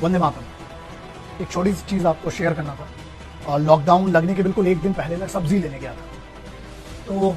वंदे मातरम। एक छोटी सी चीज़ आपको शेयर करना था। और लॉकडाउन लगने के बिल्कुल एक दिन पहले मैं सब्जी लेने गया था। तो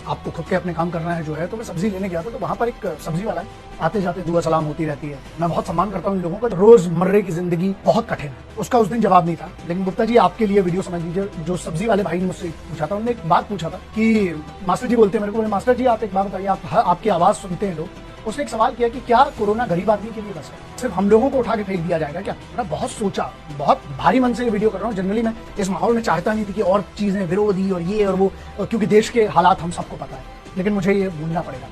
आपको खुद के अपने काम करना है जो है, तो मैं सब्जी लेने गया था। तो वहाँ पर एक सब्जी वाला है, आते जाते दुआ सलाम होती रहती है। मैं बहुत सम्मान करता हूँ इन लोगों का। रोजमर्रे की जिंदगी बहुत कठिन है। उसका उस दिन जवाब नहीं था, लेकिन गुप्ता जी आपके लिए वीडियो समझ लीजिए। जो सब्जी वाले भाई ने मुझसे पूछा था, उन्होंने एक बात पूछा था कि मास्टर जी बोलते हैं मेरे को, मास्टर जी आप एक बात बताइए, आपकी आवाज सुनते हैं लोग। उसने एक सवाल किया कि क्या कोरोना गरीब आदमी के लिए बस है, सिर्फ हम लोगों को उठा के फेंक दिया जाएगा क्या? मैंने बहुत सोचा, बहुत भारी मन से ये वीडियो कर रहा हूँ। जनरली मैं इस माहौल में चाहता नहीं थी कि और चीजें विरोधी और ये और वो, क्योंकि देश के हालात हम सबको पता है, लेकिन मुझे ये बोलना पड़ेगा।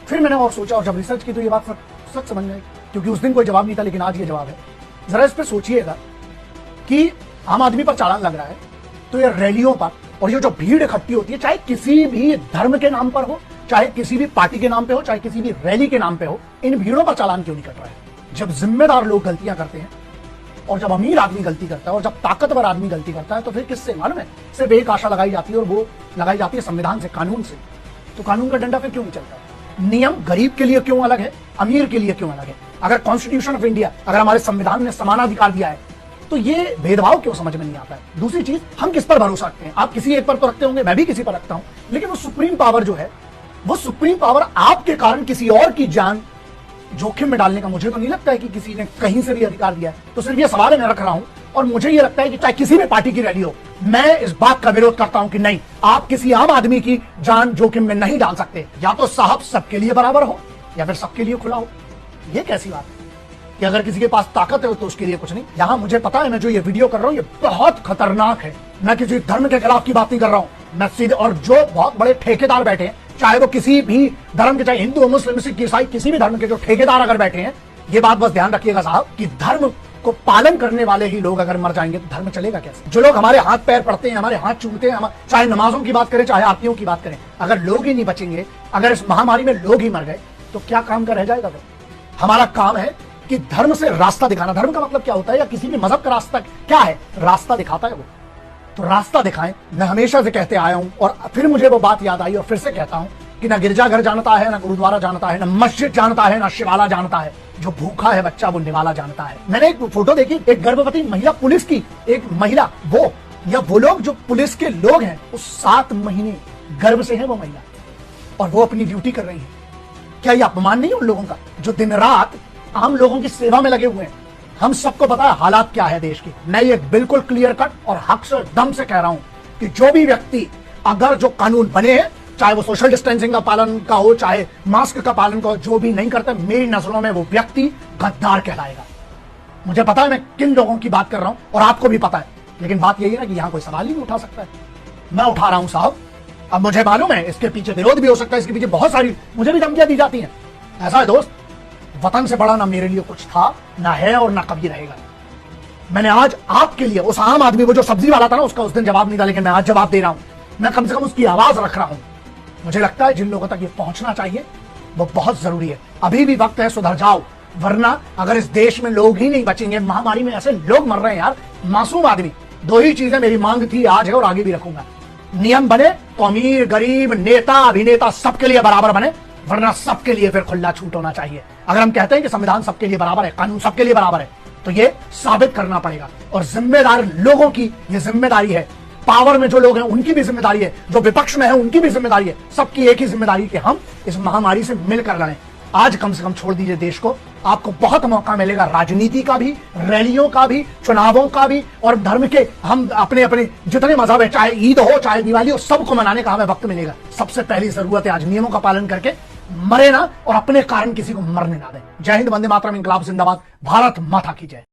फिर मैंने और सोचा और जब रिसर्च की तो ये बात सच समझ में आई, क्योंकि उस दिन कोई जवाब नहीं था, लेकिन आज ये जवाब है। जरा इस पर सोचिएगा कि आम आदमी पर चालान लग रहा है, तो ये रैलियों पर और ये जो भीड़ इकट्ठी होती है, चाहे किसी भी धर्म के नाम पर हो, चाहे किसी भी पार्टी के नाम पे हो, चाहे किसी भी रैली के नाम पे हो, इन भीड़ों पर चालान क्यों नहीं कट रहा है? जब जिम्मेदार लोग गलतियां करते हैं और जब अमीर आदमी गलती करता है और जब ताकतवर आदमी गलती करता है, तो फिर किससे मालूम है? सिर्फ एक आशा लगाई जाती है और वो लगाई जाती है संविधान से, कानून से। तो कानून का डंडा फिर क्यों नहीं चलता? नियम गरीब के लिए क्यों अलग है, अमीर के लिए क्यों अलग है? अगर कॉन्स्टिट्यूशन ऑफ इंडिया, अगर हमारे संविधान ने समानाधिकार दिया है, तो ये भेदभाव क्यों समझ में नहीं आता है? दूसरी चीज, हम किस पर भरोसा रखते हैं? आप किसी एक पर तो रखते होंगे, मैं भी किसी पर रखता हूं, लेकिन वो सुप्रीम पावर जो है, वो सुप्रीम पावर आपके कारण किसी और की जान जोखिम में डालने का मुझे तो नहीं लगता है कि किसी ने कहीं से भी अधिकार दिया है। तो सिर्फ ये सवाल मैं रख रहा हूं, और मुझे ये लगता है कि चाहे किसी भी पार्टी की रैली हो, मैं इस बात का विरोध करता हूं कि नहीं, आप किसी आम आदमी की जान जोखिम में नहीं डाल सकते। या तो साहब सबके लिए बराबर हो या फिर सबके लिए खुला हो। ये कैसी बात है कि अगर किसी के पास ताकत है तो उसके लिए कुछ नहीं? यहां मुझे पता है, मैं जो ये वीडियो कर रहा हूं ये बहुत खतरनाक है। मैं किसी धर्म के खिलाफ की बात नहीं कर रहा हूं, मैं सीधे, और जो बहुत बड़े ठेकेदार बैठे हैं, चाहे वो किसी भी धर्म के, चाहे हिंदू मुस्लिम सिख ईसाई, किसी भी धर्म के जो ठेकेदार अगर बैठे हैं, ये बात बस ध्यान रखिएगा साहब कि धर्म को पालन करने वाले ही लोग अगर मर जाएंगे तो धर्म चलेगा कैसे? जो लोग हमारे हाथ पैर पड़ते हैं, हमारे हाथ चूमते हैं, चाहे नमाजों की बात करें, चाहे आरतियों की बात करें, अगर लोग ही नहीं बचेंगे, अगर इस महामारी में लोग ही मर गए, तो क्या काम का रह जाएगा? फिर हमारा काम है कि धर्म से रास्ता दिखाना। धर्म का मतलब क्या होता है, या किसी भी मजहब का रास्ता क्या है? रास्ता दिखाता है वो। तो रास्ता दिखाएं। मैं हमेशा से कहते आया हूं, और फिर मुझे वो बात याद आई और फिर से कहता हूं कि ना गिरजाघर जानता है, ना गुरुद्वारा जानता है, ना मस्जिद जानता है, ना शिवाला जानता है। जो भूखा है बच्चा वो निवाला जानता है। मैंने एक फोटो देखी, एक गर्भवती महिला पुलिस की, एक महिला, वो लोग जो पुलिस के लोग हैं, वो 7 महीने गर्भ से है वो महिला, और वो अपनी ड्यूटी कर रही है। क्या ये अपमान नहीं है उन लोगों का जो दिन रात आम लोगों की सेवा में लगे हुए हैं? हम सबको पता है हालात क्या है देश की। मैं ये बिल्कुल क्लियर कट और हक से दम से कह रहा हूं कि जो भी व्यक्ति, अगर जो कानून बने हैं, चाहे वो सोशल डिस्टेंसिंग का पालन का हो, चाहे मास्क का पालन का हो, जो भी नहीं करता, मेरी नजरों में वो व्यक्ति गद्दार कहलाएगा। मुझे पता है मैं किन लोगों की बात कर रहा हूं, और आपको भी पता है, लेकिन बात यही है ना कि यहां कोई सवाल ही नहीं उठा सकता है। मैं उठा रहा हूं साहब। अब मुझे मालूम है इसके पीछे विरोध भी हो सकता है, इसके पीछे बहुत सारी मुझे भी धमकियां दी जाती हैं। ऐसा है दोस्त, वतन से बड़ा ना मेरे लिए कुछ था, ना है और ना कभी रहेगा। मैंने आज आपके लिए, उस आम आदमी, वो जो सब्जी वाला था ना, उसका उस दिन जवाब नहीं था, लेकिन मैं आज जवाब दे रहा हूं। मैं कम से कम उसकी आवाज रख रहा हूं। मुझे लगता है जिन लोगों तक ये पहुंचना चाहिए वो बहुत जरूरी है। अभी भी वक्त है, सुधर जाओ, वरना अगर इस देश में लोग ही नहीं बचेंगे, महामारी में ऐसे लोग मर रहे हैं यार, मासूम आदमी। 2 ही चीजें मेरी मांग थी, आज है और आगे भी रखूंगा। नियम बने तो अमीर गरीब नेता अभिनेता सबके लिए बराबर बने, वरना सबके लिए फिर खुला छूट होना चाहिए। अगर हम कहते हैं कि संविधान सबके लिए बराबर है, कानून सबके लिए बराबर है, तो ये साबित करना पड़ेगा। और जिम्मेदार लोगों की ये जिम्मेदारी है, पावर में जो लोग हैं उनकी भी जिम्मेदारी है, जो विपक्ष में है उनकी भी जिम्मेदारी है, सबकी एक ही जिम्मेदारी कि हम इस महामारी से मिलकर लड़ें। आज कम से कम छोड़ दीजिए देश को। आपको बहुत मौका मिलेगा, राजनीति का भी, रैलियों का भी, चुनावों का भी, और धर्म के हम अपने अपने जितने मजहब है, चाहे ईद हो चाहे दिवाली हो, सबको मनाने का हमें वक्त मिलेगा। सबसे पहली जरूरत है आज नियमों का पालन करके मरे ना, और अपने कारण किसी को मरने ना दें। जय हिंद, वंदे मातरम, इंकलाब जिंदाबाद, भारत माता की जय।